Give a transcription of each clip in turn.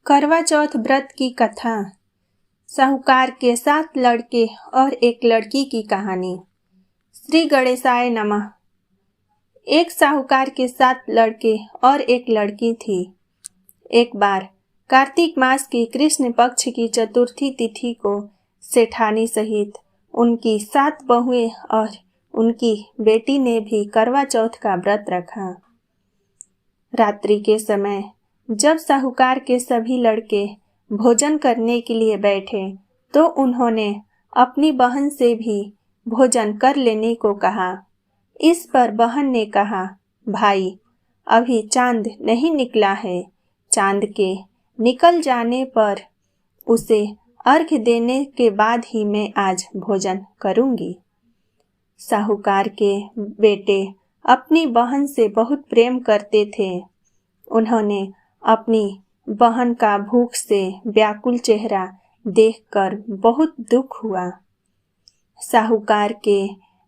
करवा चौथ व्रत की कथा। साहूकार के 7 लड़के और एक लड़की की कहानी। श्री गणेशाय नमः। एक साहूकार के 7 लड़के और एक लड़की थी। एक बार कार्तिक मास की कृष्ण पक्ष की चतुर्थी तिथि को सेठानी सहित उनकी 7 बहुएं और उनकी बेटी ने भी करवा चौथ का व्रत रखा। रात्रि के समय जब साहूकार के सभी लड़के भोजन करने के लिए बैठे तो उन्होंने अपनी बहन से भी भोजन कर लेने को कहा। इस पर बहन ने कहा, भाई अभी चांद नहीं निकला है, चांद के निकल जाने पर उसे अर्घ्य देने के बाद ही मैं आज भोजन करूंगी। साहूकार के बेटे अपनी बहन से बहुत प्रेम करते थे। उन्होंने अपनी बहन का भूख से व्याकुल चेहरा देखकर बहुत दुख हुआ। साहूकार के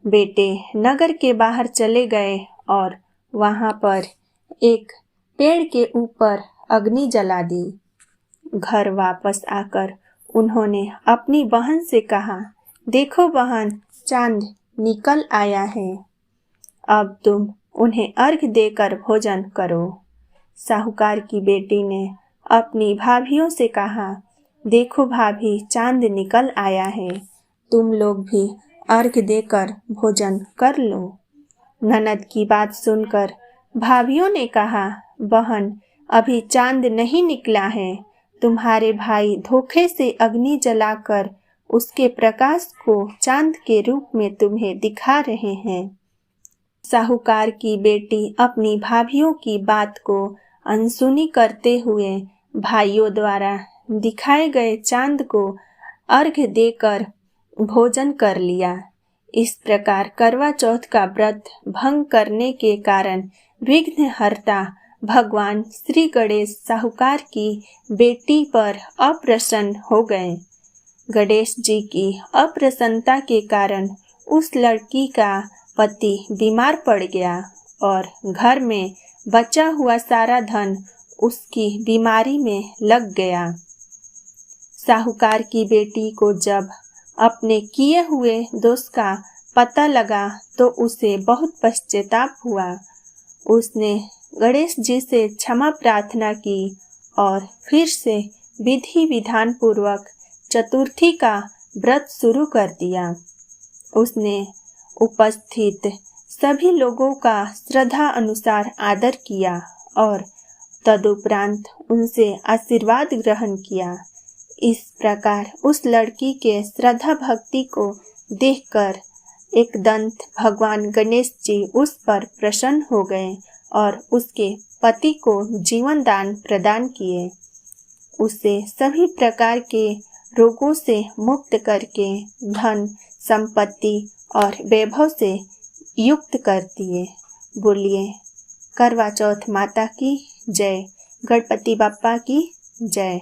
बेटे नगर के बाहर चले गए और वहां पर एक पेड़ के ऊपर अग्नि जला दी। घर वापस आकर उन्होंने अपनी बहन से कहा, देखो बहन, चांद निकल आया है, अब तुम उन्हें अर्घ्य देकर भोजन करो। साहूकार की बेटी ने अपनी भाभियों से कहा, देखो भाभी, चांद निकल आया है, तुम लोग भी अर्घ्य देकर भोजन कर लो। ननद की बात सुनकर भाभियों ने कहा, बहन अभी चांद नहीं निकला है, तुम्हारे भाई धोखे से अग्नि जलाकर उसके प्रकाश को चांद के रूप में तुम्हें दिखा रहे हैं। साहूकार की बेटी अपनी भाभियों की बात को अनसुनी करते हुए भाइयों द्वारा दिखाए गए चांद को अर्घ्य देकर भोजन कर लिया। इस प्रकार करवा चौथ का व्रत भंग करने के कारण विघ्नहर्ता भगवान श्री गणेश साहूकार की बेटी पर अप्रसन्न हो गए। गणेश जी की अप्रसन्नता के कारण उस लड़की का पति बीमार पड़ गया और घर में बचा हुआ सारा धन उसकी बीमारी में लग गया। साहूकार की बेटी को जब अपने किए हुए दोष का पता लगा तो उसे बहुत पश्चाताप हुआ। उसने गणेश जी से क्षमा प्रार्थना की और फिर से विधि विधान पूर्वक चतुर्थी का व्रत शुरू कर दिया। उसने उपस्थित सभी लोगों का श्रद्धा अनुसार आदर किया और तदुपरांत उनसे आशीर्वाद ग्रहण किया। इस प्रकार उस लड़की के श्रद्धा भक्ति को देखकर एकदंत भगवान गणेश जी उस पर प्रसन्न हो गए और उसके पति को जीवन दान प्रदान किए। उसे सभी प्रकार के रोगों से मुक्त करके धन संपत्ति और वैभव से युक्त कर दिए। बोलिए करवा चौथ माता की जय, गणपति बप्पा की जय।